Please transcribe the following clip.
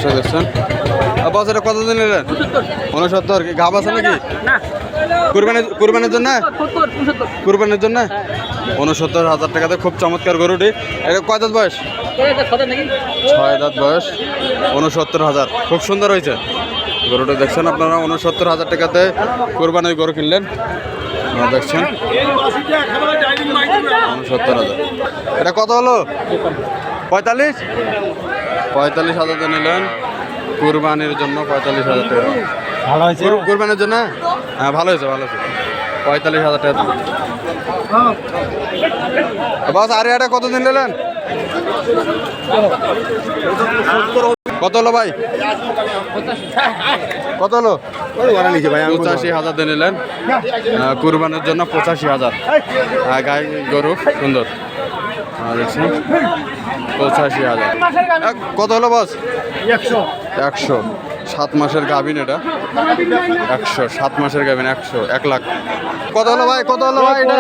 দর্শক দেখছেন বস এটা কত দিন নিলেন 69 কি গাব আছে নাকি কুরবানির জন্য কুরবানির জন্য 69,000 টাকাতে খুব চমৎকার গরুটি এটা কয় দাঁত বয়স 6 দাঁত বয়স 69,000 খুব সুন্দর হয়েছে গরুটা দেখছেন আপনারা 69,000 টাকাতে কুরবানির গরু কিনলেন দেখছেন 69,000 এটা কত হলো 45,000 নিলেন কুরবানির জন্য 45,000 টাকা ভালো হয়েছে কুরবানির জন্য হ্যাঁ ভালো হয়েছে 45,000 টাকা বাস আর এটা কত দিন নিলেন কত হলো ভাই কত হলো 85,000 দিয়ে নিলেন কুরবানির জন্য 85,000 গাই গরু সুন্দর দেখছেন 85,000 কত হলো বস 100 7 মাসের গাভিন এটা 100 7 মাসের গাভিন 100 1 লাখ কত হলো ভাই এটা